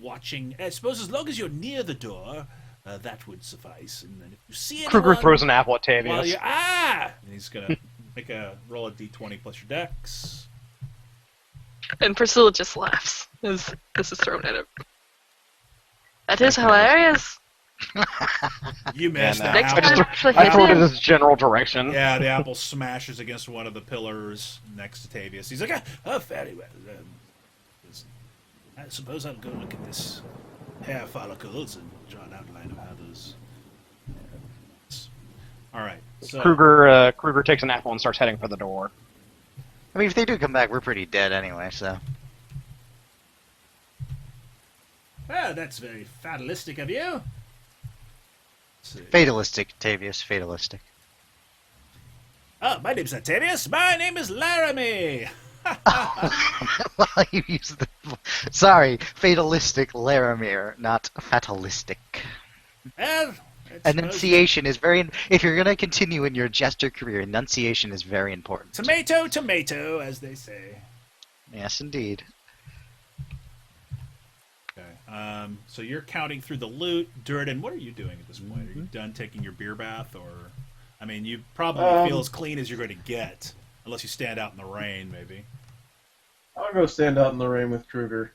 watching. I suppose as long as you're near the door, that would suffice. And then if you see Kruger anyone throws an apple at while Tavius. you and he's gonna make a roll a d20 plus your dex. And Priscilla just laughs as this is thrown at him. That is hilarious. You missed And, the Next apple. time, actually I hit throw it in him. this general direction. Yeah, the apple smashes against one of the pillars next to Tavius. He's like, "Oh, very well. I suppose I'll go look at this hair follicles and draw an outline of how those." All right. So Kruger takes an apple and starts heading for the door. I mean, if they do come back, we're pretty dead anyway, so. well, that's very fatalistic of you. Let's see. Fatalistic, Tavius, fatalistic. Oh, my name's not Tavius. My name is Laramie. Well, you used the. Sorry, fatalistic Laramir, not fatalistic. Well, I suppose Enunciation is very. If you're gonna continue in your jester career, enunciation is very important. tomato, tomato, as they say. Yes, indeed. Okay. So you're counting through the loot. Durden, what are you doing at this point? Are you done taking your beer bath, or? I mean, you probably feel as clean as you're going to get, unless you stand out in the rain, maybe. I'll go stand out in the rain with Kruger.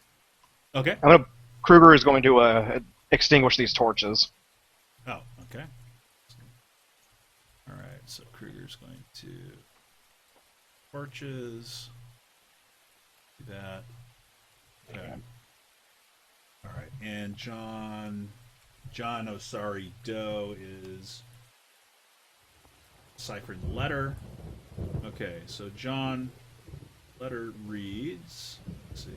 Okay. Kruger is going to extinguish these torches. Oh, okay. All right. So Kruger's going to torches. Do that. Okay. All right. And John Osari Doe is ciphering the letter. Okay. So John, letter reads. Let's see.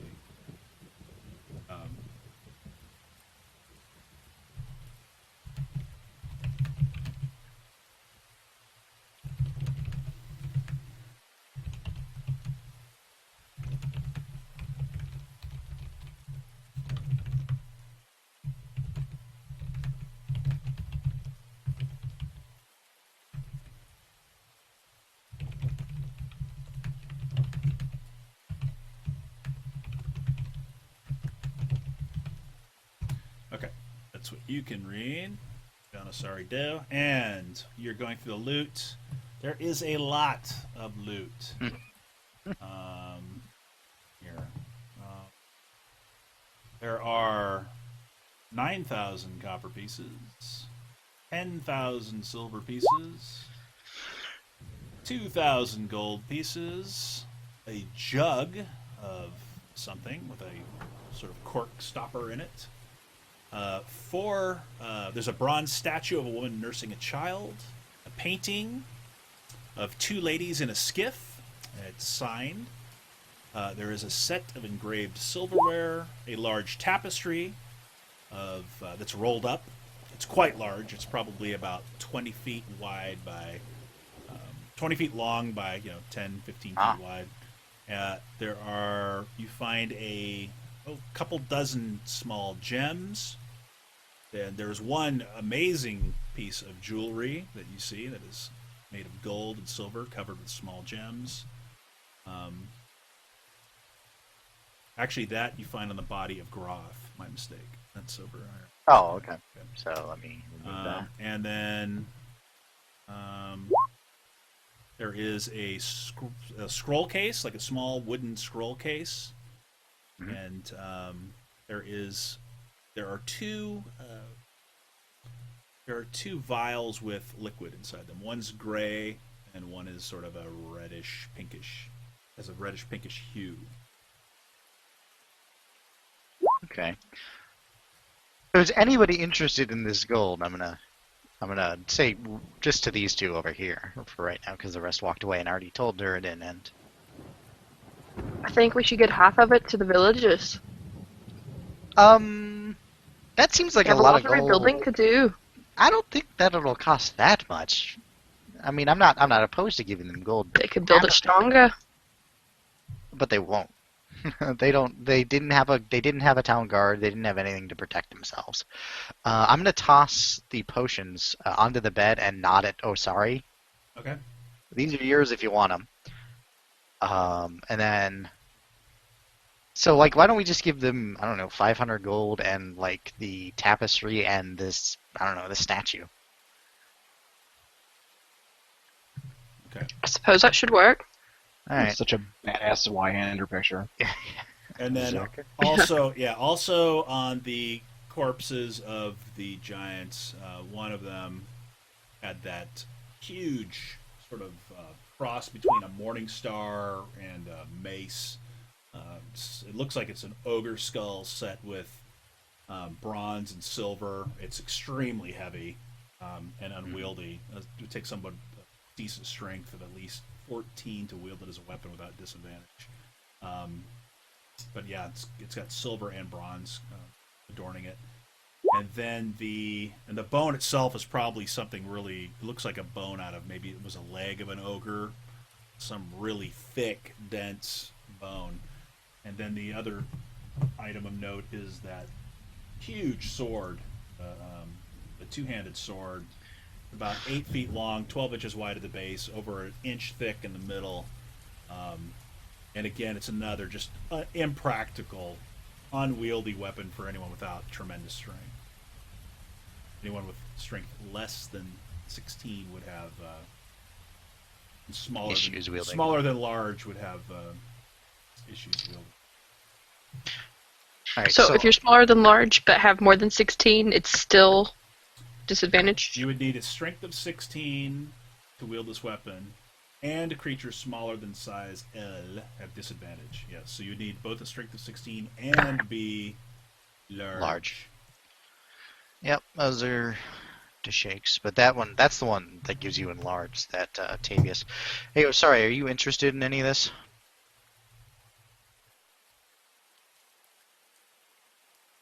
Okay, that's what you can read. John Osari Doe. And you're going through the loot. There is a lot of loot. Here. There are 9,000 copper pieces, 10,000 silver pieces, 2,000 gold pieces, a jug of something with a sort of cork stopper in it. There's a bronze statue of a woman nursing a child, a painting of two ladies in a skiff. It's signed. There is a set of engraved silverware, a large tapestry that's rolled up. It's quite large. It's probably about 20 feet wide by 20 feet long by 10, 15 feet wide. You find a couple dozen small gems. And there's one amazing piece of jewelry that you see that is made of gold and silver, covered with small gems. Actually, that you find on the body of Groth. My mistake. That's silver iron. Oh, okay. So let me remove that. And then there is a scroll case, like a small wooden scroll case, and there are two vials with liquid inside them. One's gray, and one is sort of a reddish pinkish, has a reddish pinkish hue. Okay. So is anybody interested in this gold? I'm gonna say just to these two over here for right now, because the rest walked away and I already told Durden. And I think we should get half of it to the villagers. that seems like We have a lot of of gold. rebuilding to do. I don't think that it'll cost that much. I mean, I'm not opposed to giving them gold, They could build it stronger. but they won't. They didn't have a town guard. They didn't have anything to protect themselves. I'm gonna toss the potions onto the bed and nod at Osari. Okay. These are yours if you want them. And then So, like, why don't we just give them, I don't know, 500 gold and, like, the tapestry and this, I don't know, the statue? Okay. I suppose that should work. Alright. Such a badass Y-hander picture. And then Berserker. also on the corpses of the giants, one of them had that huge sort of cross between a morning star and a mace. It looks like it's an ogre skull set with bronze and silver. It's extremely heavy and unwieldy. It would take someone of decent strength of at least 14 to wield it as a weapon without disadvantage. But yeah, it's got silver and bronze adorning it. And then the bone itself is probably something really, it looks like a bone out of, maybe it was a leg of an ogre, some really thick, dense bone. And then the other item of note is that huge sword, the two-handed sword, about 8 feet long, 12 inches wide at the base, over an inch thick in the middle. And again, it's another just impractical, unwieldy weapon for anyone without tremendous strength. Anyone with strength less than 16 would have Issues wielding. smaller than large would have issues wielding. Alright, So if you're smaller than large but have more than 16, it's still disadvantaged. You would need a strength of 16 to wield this weapon, and a creature smaller than size L have disadvantage. Yes, so you need both a strength of 16 and be large. Yep, those are to shakes. But that's the one that gives you enlarge, that Tavius. Hey, oh, sorry, are you interested in any of this?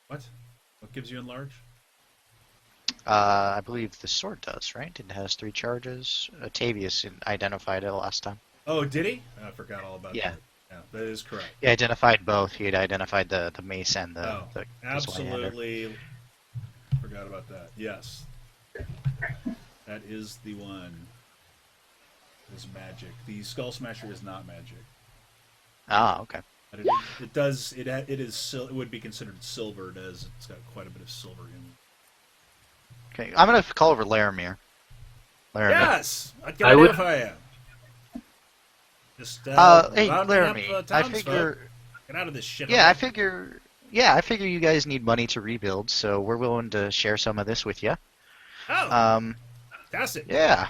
What? What gives you enlarge? I believe the sword does, right? It has 3 charges. Tavius identified it last time. Oh, did he? I forgot all about Yeah. that. Yeah, that is correct. He identified both. He had identified the mace and the Swinehand. Absolutely forgot about that. Yes. That is the one. It is magic. The Skull Smasher is not magic. Ah, okay. But it would be considered silvered, as it's got quite a bit of silver in it. Okay, I'm gonna call over Laramir. Laramir. Yes! What can I I do would- for you? Just, Hey, rounding up, Laramie. I townsfolk. figure. Get out of this shit. Yeah, I figure. Yeah, I figure you guys need money to rebuild, so we're willing to share some of this with you. Oh, fantastic. Yeah,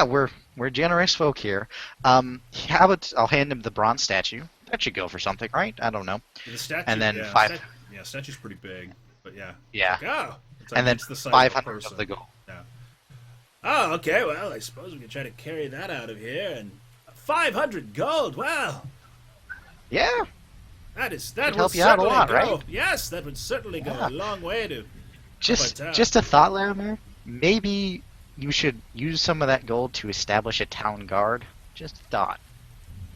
we're generous folk here. How about I'll hand him the bronze statue. That should go for something, right? I don't know. The statue, And then yeah, five- statue's pretty big, but yeah. Yeah, Oh, it's like and then it's the size 500 of, a of the gold. Oh, okay. Well, I suppose we can try to carry that out of here. And 500 gold. Wow, Yeah, that Could will help you out a certainly lot, go. right? Yes, that would certainly go Yeah. a long way to. just But, just a thought, Laramir. Maybe you should use some of that gold to establish a town guard. Just a thought.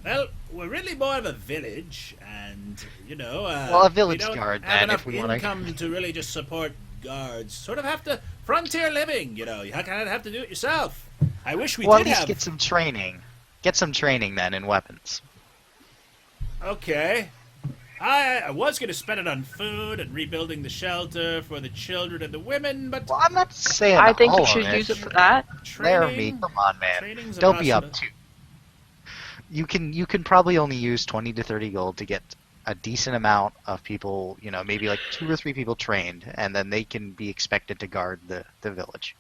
Well, we're really more of a village, and Well, a village we don't guard, have then, enough if we wanna- income to really just support guards. Sort of have to frontier living. You kind of have to do it yourself. I wish we Well, at did least have. get some training. Get some training then in weapons. Okay. I was going to spend it on food and rebuilding the shelter for the children and the women, but Well, I'm not saying I think all you of should it. use it for that. Laramie, training. come on, man. Training's a Don't be possibility. up to. You can probably only use 20 to 30 gold to get a decent amount of people, maybe like 2 or 3 people trained, and then they can be expected to guard the village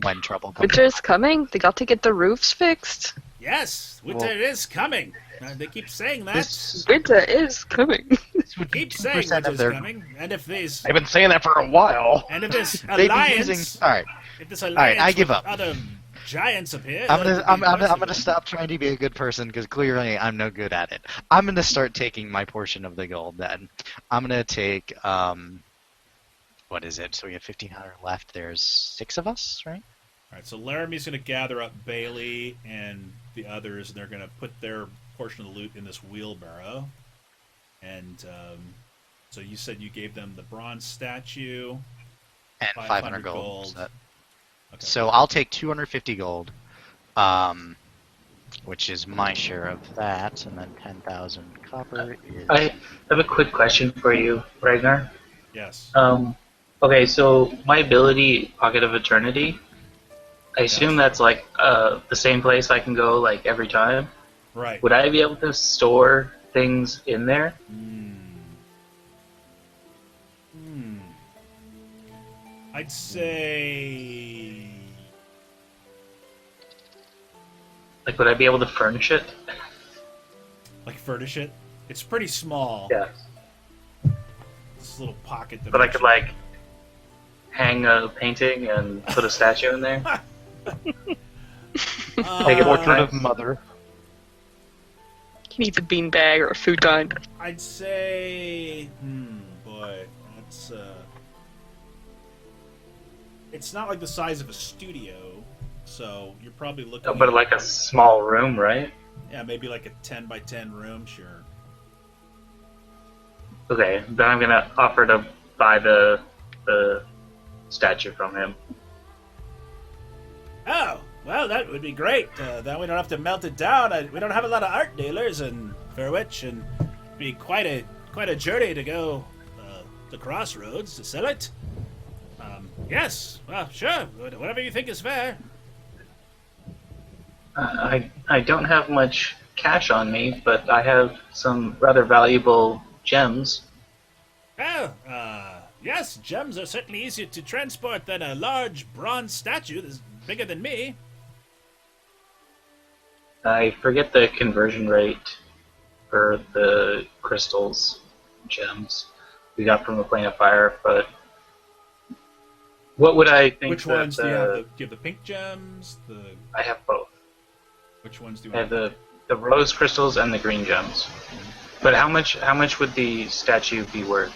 when trouble comes. Winter's coming. They got to get the roofs fixed. Yes, winter Well- is coming. They keep saying that. This, Winter is coming. this would be Keep saying 2% of winter's their. coming. And if this They've been saying that for a while. this They'd be alliance, using. All right, if this right, alliance I give with up. other giants appear, I'm that gonna would I'm, be I'm, I'm merciful. gonna stop trying to be a good person because clearly I'm no good at it. I'm gonna start taking my portion of the gold then. I'm gonna take what is it? So we have 1,500 left. There's 6 of us, right? All right, so Laramie's going to gather up Bailey and the others, and they're going to put their portion of the loot in this wheelbarrow. And so you said you gave them the bronze statue. And 500 500 gold. gold. So, Okay. so I'll take 250 gold. which is my share of that, and then 10,000 copper is. I have a quick question for you, Ragnar. Yes. Okay, so my ability, Pocket of Eternity, I assume that's like the same place I can go like every time. Right. Would I be able to store things in there? I'd say. Like, would I be able to furnish it? Like furnish it. It's pretty small. Yeah. This little pocket. But I could like hang a painting and put a statue in there. Make it Portrait of nice. mother. He needs a beanbag or a futon. I'd say. Boy, that's. It's not like the size of a studio, so you're probably looking. But at, like a small room, right? Yeah, maybe like a 10 by 10 room. Sure. Okay, then I'm gonna offer to buy the statue from him. Oh, well, that would be great. Then we don't have to melt it down. We don't have a lot of art dealers in Fairwich, and it'd be quite a journey to go to Crossroads to sell it. Yes, well, sure, whatever you think is fair. I don't have much cash on me, but I have some rather valuable gems. Well, yes, gems are certainly easier to transport than a large bronze statue that's bigger than me. I forget the conversion rate for the crystals, gems we got from the Plane of Fire, but what would I think? Which that ones do you have? Do you have the pink gems? I have both. Which ones do you I have have? the rose crystals and the green gems. But how much would the statue be worth?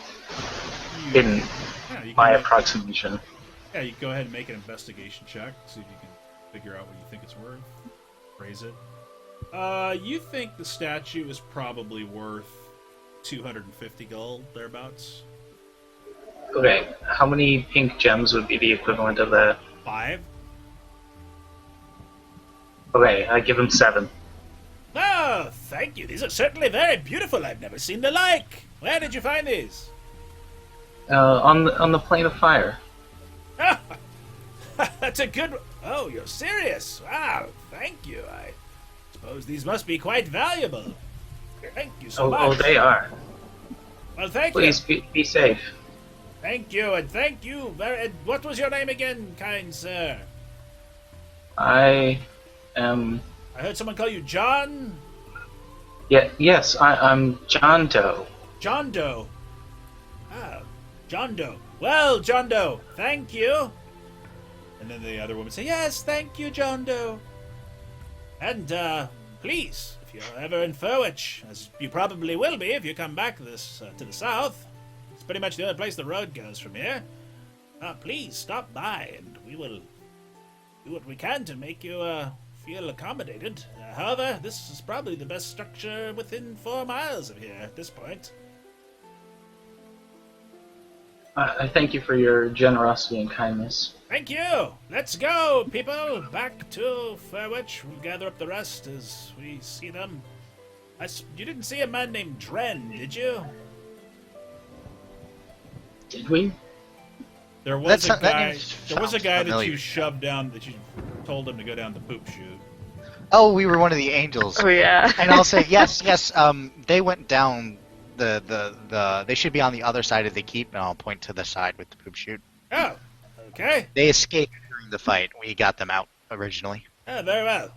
In Yeah, you my can approximation. Yeah, you go ahead and make an investigation check, see if you can figure out what you think it's worth. Raise it. You think the statue is probably worth 250 gold, thereabouts? Okay, how many pink gems would be the equivalent of that? 5? Okay, I give him 7. Oh, thank you. These are certainly very beautiful. I've never seen the like. Where did you find these? On the Plane of Fire. That's a good. Oh, you're serious? Wow, thank you. I suppose these must be quite valuable. Thank you so much. Oh, they are. Well, thank Please you. be safe. Thank you, and thank you. What was your name again, kind sir? I am. I heard someone call you John. Yes, I'm John Doe. John Doe. Ah, John Doe. Well, John Doe, thank you. And then the other woman say, "Yes, thank you, John Doe." And please, if you're ever in Furwich, as you probably will be if you come back to the south, it's pretty much the only place the road goes from here. Please stop by, and we will do what we can to make you feel accommodated. However, this is probably the best structure within 4 miles of here at this point. I thank you for your generosity and kindness. Thank you! Let's go, people! Back to Fairwich. We'll gather up the rest as we see them. You didn't see a man named Dren, did you? Did we? There was That a guy. name There was a sounds guy that familiar. you shoved down. That you told him to go down the poop chute. Oh, we were one of the angels. Oh yeah. And I'll say yes. They went down they should be on the other side of the keep, and I'll point to the side with the poop chute. Oh, okay. They escaped during the fight. We got them out originally. Oh, very well.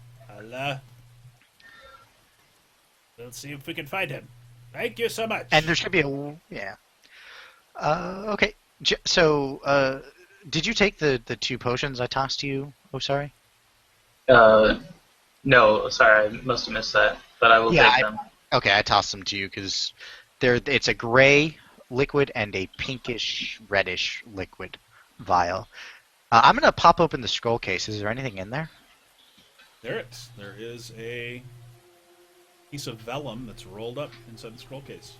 We'll see if we can find him. Thank you so much. And there should be yeah. Okay. So, did you take the 2 potions I tossed to you? Oh, sorry. No, sorry, I must have missed that. But I will Yeah, take them. Okay, I tossed them to you because it's a gray liquid and a pinkish reddish liquid vial. I'm gonna pop open the scroll case. Is there anything in there? There is a piece of vellum that's rolled up inside the scroll case.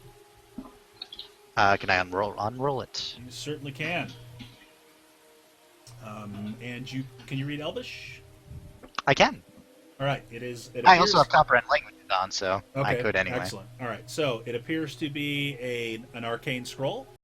Can I unroll it? You certainly can. And can you read Elvish? I can. All right. It is. It I also appears- have comprehend languages on, so I Okay, could anyway. Excellent. All right. So it appears to be an arcane scroll.